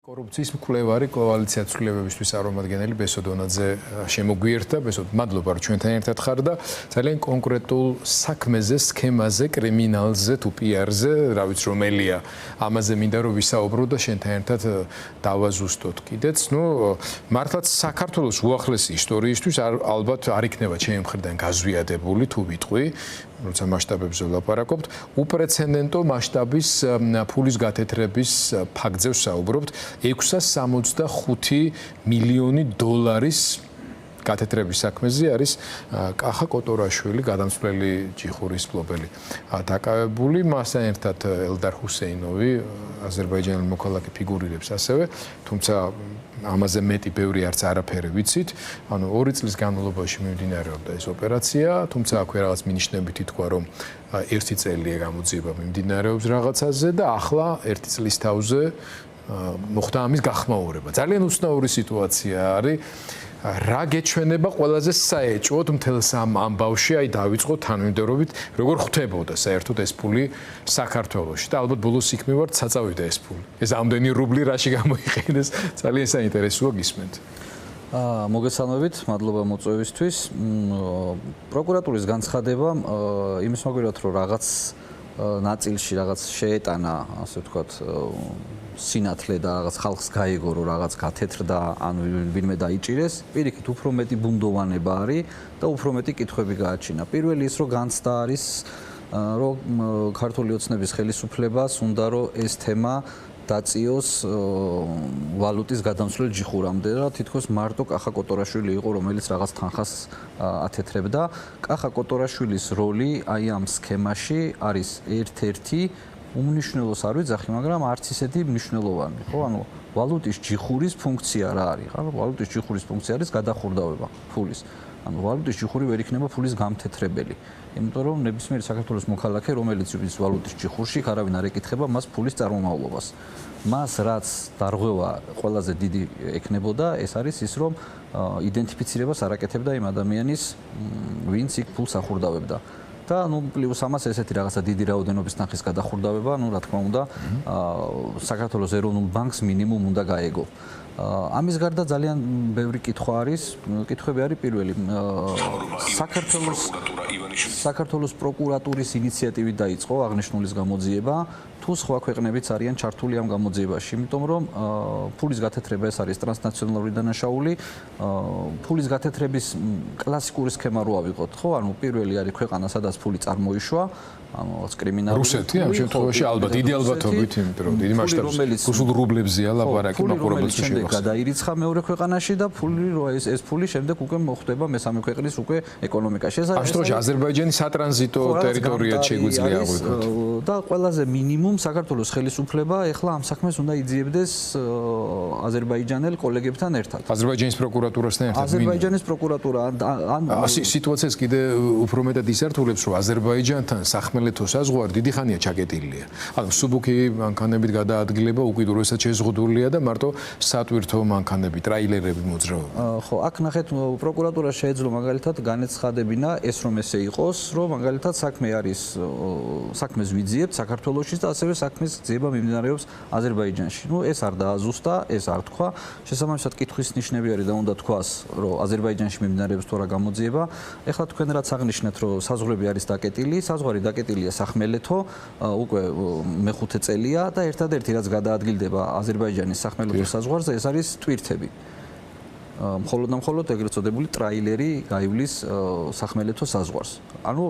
Korupcijas მკვლევარი კოალიცია ცვლილებებისთვის წარმომადგენელი ბესო დონაძე შემოგვიერთდა. ბესო, მადლობა რომ ჩვენთან ერთად ხარ და ძალიან კონკრეტულ საქმეზე, სქემაზე, კრიმინალზე თუ პიარზე, რა ვიცი რომელია, ამაზე მინდა რომ ვისაუბრო და შენთან ერთად დავაზუსტოთ კიდეც. მართლაც საქართველოს უახლესი ისტორიისთვის ალბათ არ იქნება ჩემი მხრიდან გაზვიადებული თუ ვიტყვი, როცა მასშტაბებზე ვლაპარაკობთ, უპრეცედენტო მასშტაბის ფულის გათეთრების ფაქტზე ვსაუბრობთ. 665 მილიონი დოლარის გათეთრების საქმეზე არის კახა კოტორაშვილი, გადამცვლელი ჯიხურის მფლობელი დაკავებული, მასთან ერთად ელდარ ჰუსეინოვი, აზერბაიჯანელი მოქალაქე ფიგურირებს ასევე, თუმცა ამაზე მეტი ბევრი არც არაფერი ვიცით. ანუ 2 წლის განმავლობაში მიმდინარეობდა ეს ოპერაცია, თუმცა აქვე რაღაც მინიშნებით ითქვა, რომ 1 წელია გამოძიება მიმდინარეობს რაღაცაზე და ახლა 1 წლის თავზე მოხდა ამის გახმაურება. ძალიან უცნაური სიტუაცია არის. რა გეჩვენება ყველაზე საეჭვოდ მთელს ამ ამბავში, აი დავიწყოთ თანმიმდევრობით, როგორ ხდებოდა საერთოდ ეს ფული საქართველოში და ალბათ ბოლოს იქ მივართ საწავიდა ეს ფული. ეს ამდენი რუბლი რაში გამოიყენეს, ძალიან საინტერესოა გისმენთ. მოგესალმებით, მადლობა მოწვევისთვის. პროკურატურის განცხადება იმის მაგალითად რომ რაღაც ნაწილში რაღაც შეეტანა, ასე ვთქვათ, სინათლე და რაღაც ხალხს გაიგო რომ რაღაც გათეთრდა, ან ვინმე დაიჭირეს, პირიქით უფრო მეტი ბუნდოვანება არის და უფრო მეტი კითხვები გააჩინა. პირველი ის რომ განცდა არის, რომ ქართული ოცნების ხელისუფლებას უნდა რომ ეს თემა დაწიოს ვალუტის გადამცვლელ ჯიხურამდე და თითქოს მარტო კახა კოტორაშვილი იყო, რომელიც რაღაც თანხას ათეთრებდა. კახა კოტორაშვილის როლი აი ამ სქემაში არის ერთ-ერთი უმნიშვნელოს არ ვიძახი, მაგრამ არც ისეთი მნიშვნელოვანი, ხო? ანუ ვალუტის ჯიხურის ფუნქცია რა არის? ხო, ვალუტის ჯიხურის ფუნქცია არის გადახურდავება ფულის. ანუ ვალუტის ჯიხური ვერ იქნება ფულის გამთეთრებელი. იმიტომ რომ ნებისმიერი საქართველოს მოქალაქე, რომელიც ის ვალუტის ჯიხურში, არავინ არ ეკითხება მას ფულის წარმომავლობას. მას რაც დარღვევა ყველაზე დიდი ექნებოდა, ეს არის ის, რომ იდენტიფიცირებას არ აკეთებდა იმ ადამიანის, ვინც იქ ფულს ახურდავებდა. და ნუ პლუს ამას ესეთი რაღაცა დიდი რაოდენობის თანხის გადახურდავება, ნუ რა თქმა უნდა, საქართველოს ეროვნულ ბანკს მინიმუმ უნდა გაეგო. ამის გარდა ძალიან ბევრი კითხვა არის, კითხვები არის პირველი. საქართველოს პროკურატურის ინიციატივით დაიწყო აღნიშნულის გამოძიება, თუ სხვა ქვეყნებიც არიან ჩართული ამ გამოძიებაში, იმიტომ რომ ფულის გათეთრება ეს არის ტრანსნაციონალური დანაშაული, ფულის გათეთრების კლასიკური სქემა რო ავიღოთ, ხო? ანუ პირველი არის ქვეყანა, სადაც ფული წარმოიშვა, ანუ კრიმინალური რუსეთი ამ შემთხვევაში ალბათ დიდი ალბათობით, იმიტომ რომ დიდი მასშტაბის რუსულ რუბლებზეა ლაპარაკი, მაყურებელს შეიძლება გადაირიცხა მეორე ქვეყანაში და ფული ეს ფული შემდეგ უკვე მოხდება მესამე ქვეყნის უკვე ეკონომიკაში. ეს ამ შემთხვევაში აზერბაიჯანის სატრანზიტო ტერიტორიად შეგვიძლია აღვიქვათ. და ყველაზე მინიმუმ საქართველოს ხელისუფლება ეხლა ამ საქმეს უნდა იძიებდეს აზერბაიჯანელ კოლეგებთან ერთად. აზერბაიჯანის პროკურატურასთან ერთად. აზერბაიჯანის პროკურატურა ან სიტუაციას კიდე უფრო მეტად ისართულებს, რომ აზერბაიჯანთან სახმელეთო საზღვარი დიდი ხანია ჩაკეტილია. ანუ სუბუქი მანქანებით გადაადგილება უკიდურესად შეზღუდულია და მარტო სატვირთო მანქანები, ტრაილერები მოძრაობენ. ხო, აქ ნახეთ, პროკურატურა შეეძლო მაგალითად განეცხადებინა ეს რომ ესე იყოს, რომ მაგალითად საქმე არის საქმეს ვიძიებთ საქართველოში და ასევე საქმის გზება მიმდინარეობს აზერბაიჯანში. ნუ ეს არ დააზუსტა, ეს არ თქვა. შესაბამისად კითხვის ნიშნები არის და უნდა თქვას, რომ აზერბაიჯანში მიმდინარეობს თუ რა გამოძიება. ეხლა თქვენ რაც აღნიშნეთ, რომ საზღვრები არის დაკეტილი, საზღვარი დაკეტილია სახმელეთო, უკვე მეხუთე წელია და ერთადერთი რაც გადაადგილდება აზერბაიჯანის სახმელეთო საზღვარზე, ეს არის ტვირთები. მხოლოდ ეგრეთ წოდებული ტრაილერი გაივლის სახმელეთო საზღვარს. ანუ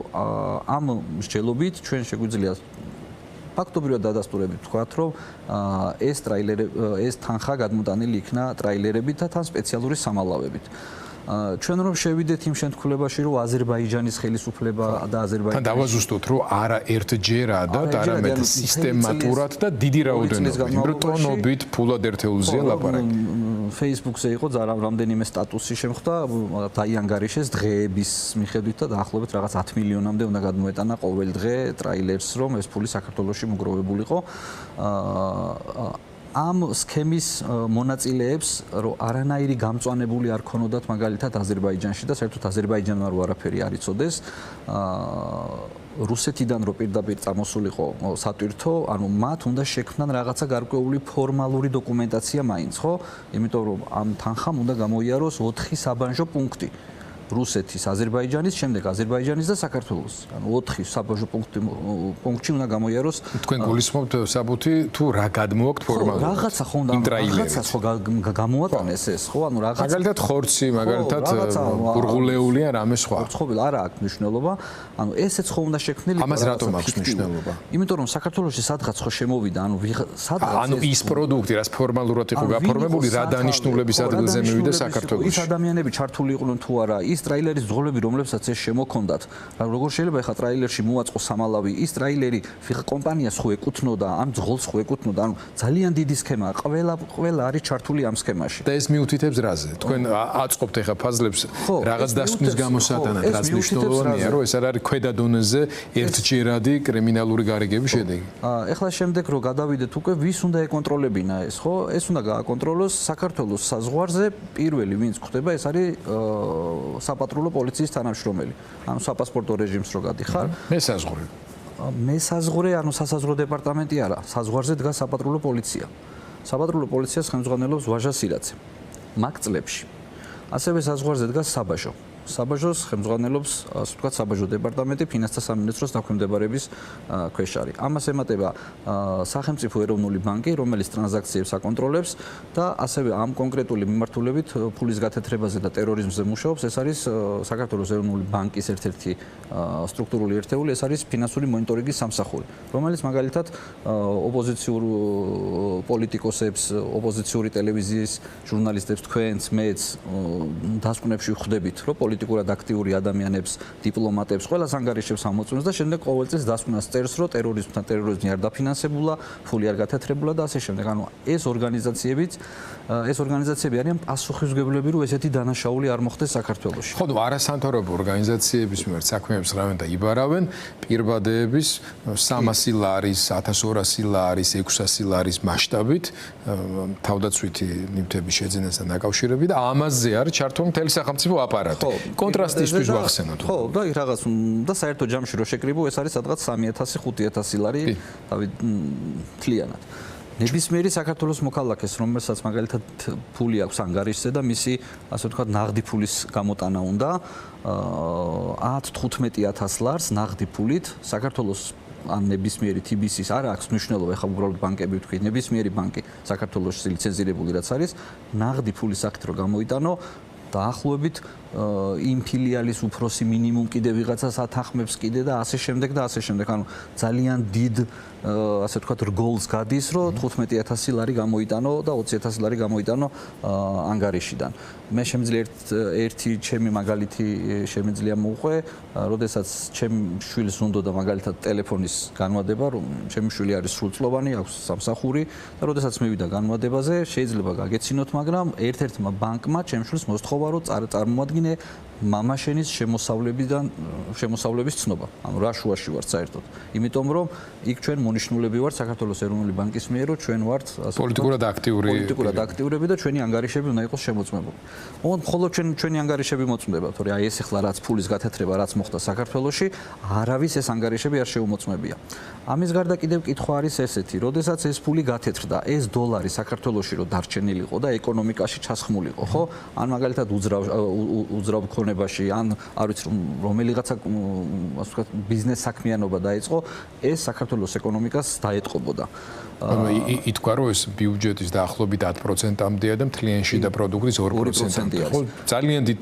ამ მსჯელობით ჩვენ შეგვიძლია ფაქტობრივად დადასტურებით ვთქვათ, რომ ეს თანხა გადმოტანილი იქნა ტრაილერებით და თან სპეციალური სამალავებით. ჩვენ რომ შევიდეთ იმ შემთხვევაში, რომ აზერბაიჯანის ხელისუფლება და აზერბაიჯანი დავაზუსტოთ, რომ არა ერთჯერა და არამედ სისტემატურად და დიდი რაოდენობით, იმიტომ ტონობით ფულად ერთეულზეა ლაპარაკი. Facebook-ზე იყო რამდენიმე სტატუსი შემხვდა დაიანგარიშეს დღეების მიხედვით და დაახლოებით რაღაც 10 მილიონამდე უნდა გადმოეტანა ყოველ დღე ტრაილერს, რომ ეს ფული საქართველოში მოგროვებულიყო. ამ სქემის მონაწილეებს რომ არანაირი გამწვანებული არ ქონოდათ მაგალითად აზერბაიჯანში და საერთოდ აზერბაიჯანმა რო არაფერი არ იცოდეს რუსეთიდან რო პირდაპირ წამოსულიყო სატვირთო, ანუ მათ უნდა შექმნან რაღაცა გარკვეული ფორმალური დოკუმენტაცია მაინც, ხო? იმიტომ რომ ამ თანხამ უნდა გამოიაროს 4 საბანჟო პუნქტი. რუსეთის, აზერბაიჯანის, შემდეგ აზერბაიჯანის და საქართველოს. ანუ 4 საბანჟო პუნქტი უნდა გამოიაროს. თქვენ გულისხმობთ საბუთი თუ რა გადმოაქვთ ფორმალურად? რაღაცა ხო უნდა რაღაცა ხო გამოატანეს ეს, ხო? ანუ რაღაცა მაგალითად ხორცი, მაგალითად გურღულეული ან რამე სხვა. ხორცხოველი არა აქვს მნიშვნელობა. ანუ ესეც ხო უნდა შექმნილი. ამას რატომ აქვს მნიშვნელობა? იმიტომ რომ საქართველოში სადღაც ხო შემოვიდა, ანუ სადღაც ანუ ის პროდუქტი, რაც ფორმალურად იყო გაფორმებული, რა დანიშნულების ადგილზე მივიდა საქართველოში. ის ადამიანები ჩართული იყვნენ თუ არა, ის ტრაილერის ძღოლები, რომლებსაც ეს შემოქონდათ. როგორ შეიძლება ეხა ტრაილერში მოაწყოს სამალავი? ის ტრაილერი ვიღა კომპანიას ხო ეკუთვნოდა, ამ ძღოლს ხო ეკუთვნოდა, ანუ ძალიან დიდი სქემაა. ყველა არის ჩართული ამ სქემაში. და ეს მიუთითებს რაზე? თქვენ აწყობთ ეხა ფაზლებს რაღაც დასკვნის გამოსატანად, რაც მნიშვნელოვანია, რომ ეს არ არის ქვედა დონეზე ერთჯერადი კრიმინალური გარიგების შედეგი. ეხლა შემდეგ რო გადავიდეთ უკვე ვის უნდა ეკონტროლებინა ეს, ხო? ეს უნდა გააკონტროლოს საქართველოს საზღვარზე პირველი ვინც ხდება, ეს არის საპატრულო პოლიციის თანამშრომელი. ანუ საპასპორტო რეჟიმს რო გადიხარ. მესაზღვრე. მესაზღვრე, ანუ სასაზღვრო დეპარტამენტი არა, საზღვარზე დგას საპატრულო პოლიცია. საპატრულო პოლიციას ხელმძღვანელობს ვაჟა სირაძე. მაგ წლებში. ასევე საზღვარზე დგას საბაჟო. საბაჟოს ხელმძღვანელობს, ასე ვთქვათ, საბაჟო დეპარტამენტი ფინანსთა სამინისტროს დაქვემდებარების ქვეშ არის. ამას ემატება სახელმწიფო ეროვნული ბანკი, რომელიც ტრანზაქციებს აკონტროლებს და ასევე ამ კონკრეტული მიმართულებით ფულის გათეთრებაზე და ტერორიზმზე მუშაობს. ეს არის საქართველოს ეროვნული ბანკის ერთ-ერთი სტრუქტურული ერთეული, ეს არის ფინანსური მონიტორინგის სამსახური, რომელიც მაგალითად ოპოზიციურ პოლიტიკოსებს, ოპოზიციური ტელევიზიის ჟურნალისტებს, თქვენს, მეც დასკვნებში ხვდებით, რომ პოლიტიკურად აქტიური ადამიანებს, დიპლომატებს, ყველას ანგარიშებს ამოწმებს და შემდეგ ყოველ წელს დასკვნას წერს, რომ ტერორიზმთან ტერორიზმი არ დაფინანსებულა, ფული არ გათეთრებულა და ასე შემდეგ. ანუ ეს ორგანიზაციები არიან პასუხისმგებლები, რომ ესეთი დანაშაული არ მოხდეს საქართველოში. ხო, არასამთავრობო ორგანიზაციების მიმართ საქმეებს რავენ და იბარავენ პირბადეების 300 ლარის, 1200 ლარის, 600 ლარის მასშტაბით თავდაცვითი ნივთების შეძენასთან დაკავშირებით და ამაზე არის ჩართული მთელი სახელმწიფო აპარატი. კონტრასტისთვის ვახსენოთ. ხო, და რაღაც და საერთო ჯამში რო შეკრიბო, ეს არის სადღაც 3000-5000 ლარი, თავი თლიანად. ნებისმიერი საქართველოს მოქალაქეს, რომელსაც მაგალითად ფული აქვს ანგარიშზე და მისი, ასე ვთქვათ, ნაღდი ფულის გამოტანა უნდა 10-15000 ლარს ნაღდი ფულით საქართველოს ან ნებისმიერი TBC-ის არ აქვს მნიშვნელობა, ეხლა უბრალოდ ბანკები ვთქვი, ნებისმიერი ბანკი საქართველოში ლიცენზირებული რაც არის, ნაღდი ფულის სახით რო გამოიტანო დაახლოებით იმ ფილიალის უფროსი მინიმუმ კიდე ვიღაცას ათანხმებს კიდე და ასე შემდეგ და ასე შემდეგ. ანუ ძალიან დიდ ასე ვთქვათ რგოლს გადის, რომ 15000 ლარი გამოიტანო და 20000 ლარი გამოიტანო ანგარიშიდან. მე შემიძლია ერთი ჩემი მაგალითი შემიძლია მოვყვე, როდესაც ჩემ შვილს უნდოდა მაგალითად ტელეფონის განმადება, რომ ჩემი შვილი არის სრულწლოვანი, აქვს სამსახური და როდესაც მივიდა განმადებაზე, შეიძლება გაგეცინოთ, მაგრამ ერთ-ერთმა ბანკმა ჩემ შვილს მოსთხოვა, რომ წარმოადგინე მამაშენის შემოსავლების ცნობა. ანუ რა შუაში ვართ საერთოდ. იმიტომ რომ იქ ჩვენ მონიშნულები ვართ საქართველოს ეროვნული ბანკის მიერ, რომ ჩვენ ვართ პოლიტიკურად აქტიურები და ჩვენი ანგარიშები უნდა იყოს შემოწმებული. მხოლოდ ჩვენი ანგარიშები მოწმდება, თორე აი ეს ახლა რაც ფულის გათეთრება რაც მოხდა საქართველოში, არავის ეს ანგარიშები არ შეუმოწმებია. ამის გარდა კიდევ კითხვა არის ესეთი, როდესაც ეს ფული გათეთრდა, ეს დოლარი საქართველოში რო დარჩენილიყო და ეკონომიკაში ჩასხმულიყო, ხო? ან მაგალითად უძრავ ქონებაში, ან არ ვიცი რომელიღაცა ასე ვთქვათ ბიზნეს საქმიანობა დაიწყო, ეს საქართველოს ეკონომიკას დაეტყობოდა. ითქვა, რომ ეს ბიუჯეტის დაახლოებით 10%-ამდეა და მთლიანში და პროდუქტის 2%-ამდე. ხო, ძალიან დიდ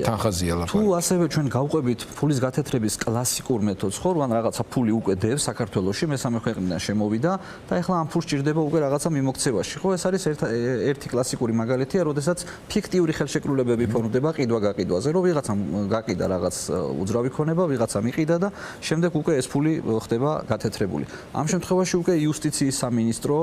თანხაზეა ლაპარაკი. თუ ასევე ჩვენ გავყვებით ფულის გათეთრების კლასიკურ მეთოდს, ხო, ან რაღაცა ფული უკვე დევს საქართველოში, მესამე ქვეყნიდან შემოვიდა და ეხლა ამ ფულს ჭირდება უკვე რაღაცა მიმოქცევაში. ხო, ეს არის ერთი კლასიკური მაგალითია, როდესაც ფიქტიური ხელშეკრულებები ფორმდება ყიდვა-გაყიდვაზე, რომ ვიღაცამ გაყიდა რაღაც უძრავი ქონება, ვიღაცამ იყიდა და შემდეგ უკვე ეს ფული ხდება გათეთრებული. ამ შემთხვევაში უკვე იუსტიციის სამინისტრო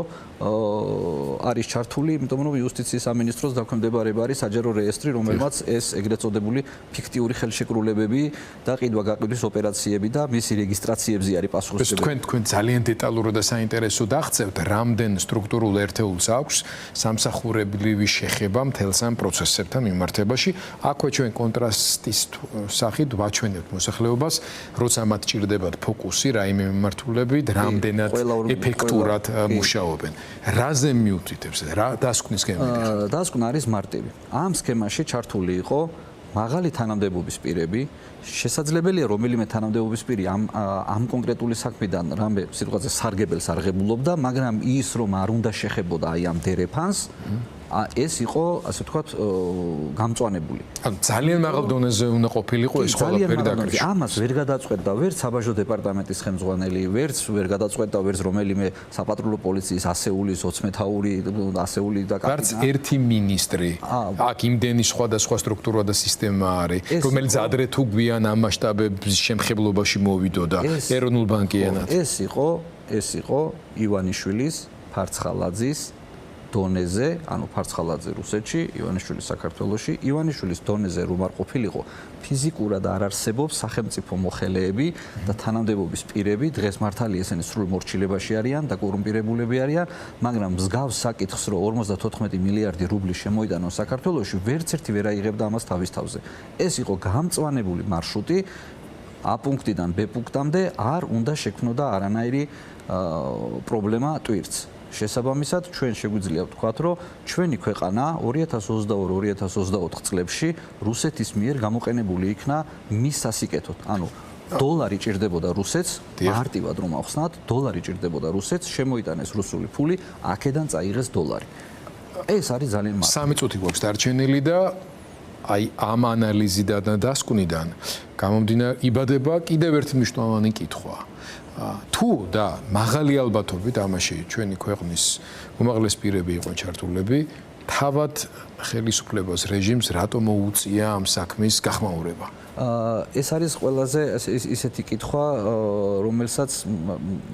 არის ჩართული, იმიტომ რომ იუსტიციის სამინისტროს დაქვემდებარება არის საჯარო რეესტრი, რომელმაც ეს ეგრეთ წოდებული ფიქტიური ხელშეკრულებები და ყიდვა-გაყიდვის ოპერაციები და მისი რეგისტრაციებზე არის პასუხისმგებელი. თქვენ ძალიან დეტალურად და საინტერესოდ აღწევთ, რამდენ სტრუქტურულ ერთეულს აქვს სამსახურებლივი შეხება მთელს ამ პროცესებთან მიმართებაში. აქვე ჩვენ კონტრასტის სახით ვაჩვენებთ მოსახლეობას, როცა მათ ჭირდებათ ფოკუსი რაიმე მიმართულებით, რამდენად ეფექტურად მუშაობენ. რაზე მიუთითებს, რა დასკვნის სქემა? დასკვნა არის მარტივი. ამ სქემაში ჩართული იყო მაღალი თანამდებობის პირები, შესაძლებელია რომელიმე თანამდებობის პირი ამ კონკრეტული საქმიდან რამე სიტყვაზე სარგებელს არღებულობდა, მაგრამ ის რომ არ უნდა შეხებოდა აი ამ დერეფანს, ეს იყო, ასე ვთქვათ, გამწვანებული. ანუ ძალიან მაღალ დონეზე უნდა ყოფილიყო ეს ყველაფერი დაკავშირებული. ამას ვერ გადაწყვეტდა ვერც საბაჟო დეპარტამენტის ხელმძღვანელი, ვერც ვერ გადაწყვეტდა ვერც რომელიმე საპატრულო პოლიციის ასეულის, ოცმეთაური, ასეული და კაპიტანი. არც ერთი მინისტრი. აქ იმდენი სხვადასხვა სტრუქტურა და სისტემა არის, რომელიც ადრე თუ გვიან ამ მასშტაბების შემხებლობაში მოვიდოდა ეროვნულ ბანკიანად. ეს იყო ივანიშვილის, ფარცხალაძის დონეზე, ანუ ფარცხალაძე რუსეთში, ივანიშვილი საქართველოში, ივანიშვილის დონეზე რომ არ ყოფილიყო, ფიზიკურად არ არსებობს სახელმწიფო მოხელეები და თანამდებობის პირები, დღეს მართალია ესენი სრულ მორჩილებაში არიან და კორუმპირებულები არიან, მაგრამ მსგავს საკითხს, რომ 54 მილიარდი რუბლი შემოიტანონ საქართველოში, ვერც ერთი ვერ აიღებდა ამას თავის თავზე. ეს იყო გამწვანებული მარშრუტი A პუნქტიდან B პუნქტამდე არ უნდა შექმნოდა არანაირი პრობლემა ტვირთს. შესაბამისად, ჩვენ შეგვიძლია ვთქვათ, რომ ჩვენი ქვეყანა 2022-2024 წლებში რუსეთის მიერ გამოყენებული იქნა მის სასიკეთოდ. ანუ დოლარი ჭირდებოდა რუსეთს, მარტივად რომ ახსნათ, დოლარი ჭირდებოდა რუსეთს, შემოიტანეს რუსული ფული, აქედან წაიღეს დოლარი. ეს არის ძალიან მარტივი. 3 წუთი გვაქვს დარჩენილი და აი ამ ანალიზიდან და დასკვნიდან გამომდინარე იბადება კიდევ ერთი მნიშვნელოვანი კითხვა. თუ და მაღალი ალბათობით ამაში ჩვენი ქვეყნის უმაღლეს პირები იყვნენ ჩართულები, თავად ხელისუფლებას რეჟიმს რატომ მოუწია ამ საქმის გახმაურება? ეს არის ყველაზე ისეთი კითხვა, რომელსაც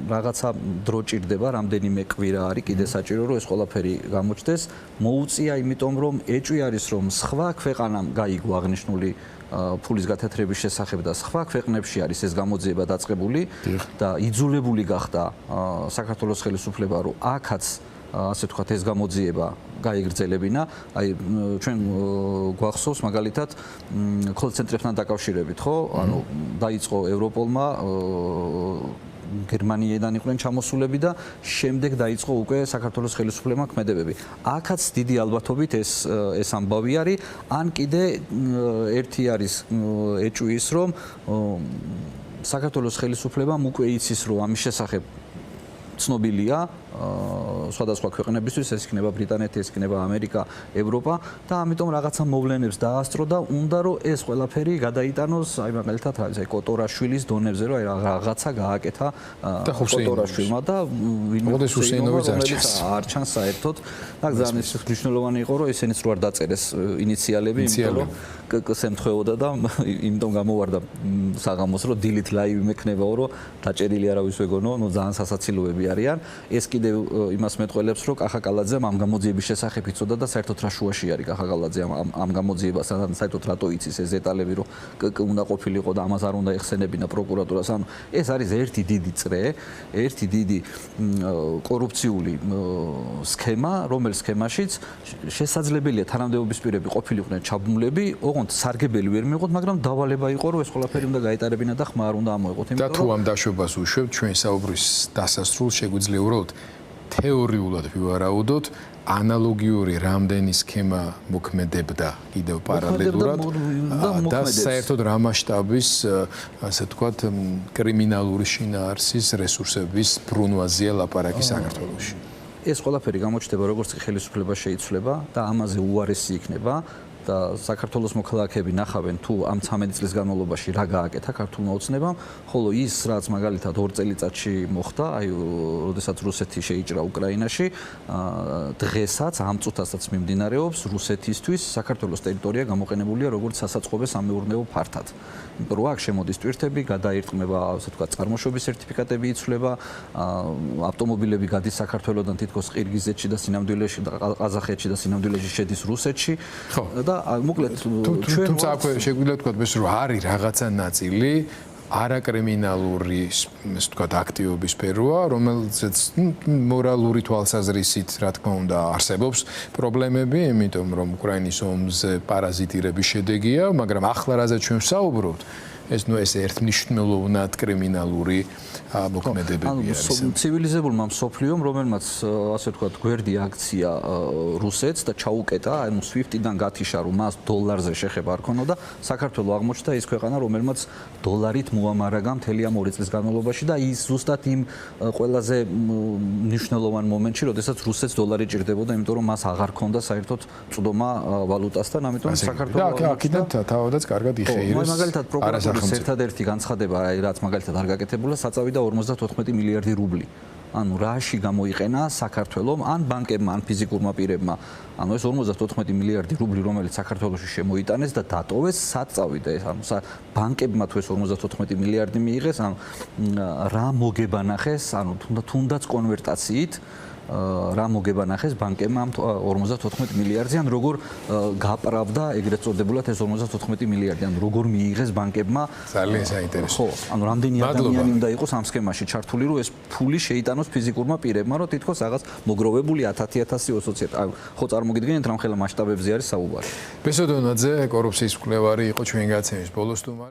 რაღაცა დრო ჭირდება, რამდენიმე კვირა არის კიდე საჭირო, რომ ეს ყველაფერი გამოჩნდეს. მოუწია, იმიტომ რომ ეჭვი არის, რომ სხვა ქვეყანამ გაიგო აღნიშნული ფულის გათეთრების შესახებ და სხვა ქვეყნებში არის ეს გამოძიება დაწყებული და იძულებული გახდა საქართველოს ხელისუფლება, რომ აქაც ასე ვთქვათ ეს გამოძიება გაიგრძელებინა. აი ჩვენ გვახსოვს მაგალითად კოლ-ცენტრებთან დაკავშირებით, ხო? ანუ დაიწყო ევროპოლმა გერმანიიდან იყვნენ ჩამოსულები და შემდეგ დაიწყო უკვე საქართველოს ხელისუფლებმა ქმედებები. აქაც დიდი ალბათობით ეს ამბავი არის, ან კიდე ერთი არის ეჭვი ის, რომ საქართველოს ხელისუფლებამ უკვე იცის, რომ ამის შესახებ ცნობილია სხვადასხვა ქვეყნებისთვის, ეს იქნება ბრიტანეთი, ეს იქნება ამერიკა, ევროპა და ამიტომ რაღაცა მოვლენებს დაასწრო და უნდა რომ ეს ყველაფერი გადაიტანოს, აი მაგალითად რა ვიცი, კოტორაშვილის დონეზე, რომ აი რაღაცა გააკეთა კოტორაშვილმა და ვინმე ჰუსეინოვიც არჩანს საერთოდ და ძალიან ის მნიშვნელოვანი იყო, რომ ესენიც რო არ დაწერეს ინიციალები, იმიტომ რომ კკს ემთხვეოდა და იმიტომ გამოვარდა საღამოს, რომ დილით ლაივი მექნებაო, რომ დაჭერილი არავის ვეგონო, ნუ ძალიან სასაცილოები არიან. ეს კიდევ იმას მეტყველებს, რომ კახაკალაძემ ამ გამოძიების შესახებ იცოდა და საერთოდ რა შუაში არის კახაკალაძე ამ გამოძიებასთან, საერთოდ რატო იცის ეს დეტალები, რომ კკ უნდა ყოფილიყო და ამას არ უნდა ეხსენებინა პროკურატურას. ანუ ეს არის ერთი დიდი წრე, ერთი დიდი კორუფციული სქემა, რომელიც სქემაშიც შესაძლებელია თანამდებობის პირები ყოფილიყვნენ ჩაბმულები, ოღონდ სარგებელი ვერ მიიღოთ, მაგრამ დავალება იყო, რომ ეს ყველაფერი უნდა გაეტარებინა და ხმა არ უნდა ამოეყოთ. და თუ ამ დაშვებას უშვებთ, ჩვენ საუბრის დასასრულს შეგვიძლია უბრალოდ თეორიულად ვივარაუდოთ, ანალოგიური რამდენი სქემა მოქმედებდა კიდევ პარალელურად და საერთოდ რა მასშტაბის, ასე ვთქვათ, კრიმინალური შინაარსის რესურსების ბრუნვაზეა ლაპარაკი საქართველოში. ეს ყველაფერი გამოჩნდება როგორც ხელისუფლება შეიცვლება და ამაზე უარესი იქნება და საქართველოს მოქალაქეები ნახავენ თუ ამ 13 წლის განმავლობაში რა გააკეთა ქართულმა ოცნებამ, ხოლო ის რაც მაგალითად 2 წელიწადში მოხდა, აი როდესაც რუსეთი შეიჭრა უკრაინაში, დღესაც ამ წუთასაც მიმდინარეობს რუსეთისთვის საქართველოს ტერიტორია გამოყენებულია როგორც სასაწყობე სამეურნეო ფართად. იმიტომ რომ აქ შემოდის ტვირთები, გადაირტყმება, ასე ვთქვათ, წარმოშობის სერტიფიკატები იცვლება, ავტომობილები გადის საქართველოსდან თითქოს ყირგიზეთში და სინამდვილეში და ყაზახეთში და სინამდვილეში შედის რუსეთში. და მოკლედ ჩვენ თუმცა აქვე შეგვიძლია ვთქვათ ეს რომ არის რაღაცა ნაწილი არაკრიმინალური ასე ვთქვათ აქტივობის სფეროა, რომელზეც მორალური თვალსაზრისით რა თქმა უნდა არსებობს პრობლემები, იმიტომ რომ უკრაინის ომზე პარაზიტირების შედეგია, მაგრამ ახლა რაზეც ჩვენ ვსაუბრობთ, ეს ერთმნიშვნელოვნად კრიმინალური მოქმედებები არის. ცივილიზებულმა მსოფლიომ, რომელმაც ასე ვთქვათ, გვერდი აქცია რუსეთს და ჩაუკეტა, ანუ SWIFT-დან გათიშა, რომ მას დოლარზე შეხება არ ქონოდა, საქართველოს აღმოჩნდა ის ქვეყანა, რომელმაც დოლარით მოამარაგა მთელი ამ 2 წლის განმავლობაში და ის ზუსტად იმ ყველაზე მნიშვნელოვან მომენტში, როდესაც რუსეთს დოლარი ჭირდებოდა, იმიტომ რომ მას აღარ ქონდა საერთოდ წვდომა ვალუტასთან, ამიტომ საქართველოს და აქედან თავადაც კარგად იხეირეს. მაგალითად პროკურატურის ერთადერთი განცხადება, რაც მაგალითად არ გაკეთებულა, საწავიდა 54 მილიარდი რუბლი. ანუ რაში გამოიყენა საქართველოს ან ბანკებმა, ან ფიზიკურმა პირებმა. ანუ ეს 54 მილიარდი რუბლი, რომელიც საქართველოში შემოიტანეს და დატოვეს, სად წავიდა ეს? ანუ ბანკებმა თუ ეს 54 მილიარდი მიიღეს, ანუ რა მოგება ნახეს, ანუ თუნდაც კონვერტაციით რა მოგება ნახეს ბანკებმა ამ 54 მილიარდზე, ან როგორ გაპრავდა ეგრეთ წოდებულად ეს 54 მილიარდი, ან როგორ მიიღეს ბანკებმა. ძალიან საინტერესო. ხო, ანუ რამდენი ადამიანი უნდა იყოს ამ სქემაში ჩართული, რომ ეს ფული შეიტანოს ფიზიკურმა პირებმა, რომ თითქოს რაღაც მოგროვებული 1000-1000 ასოციაციად. ხო, წარმოგიდგენთ, რამხელა მასშტაბებზე არის საუბარი. ბესო დონაძე, კორუფციის მკვლევარი იყო ჩვენ გაცემის ბოლოს სტუმარი.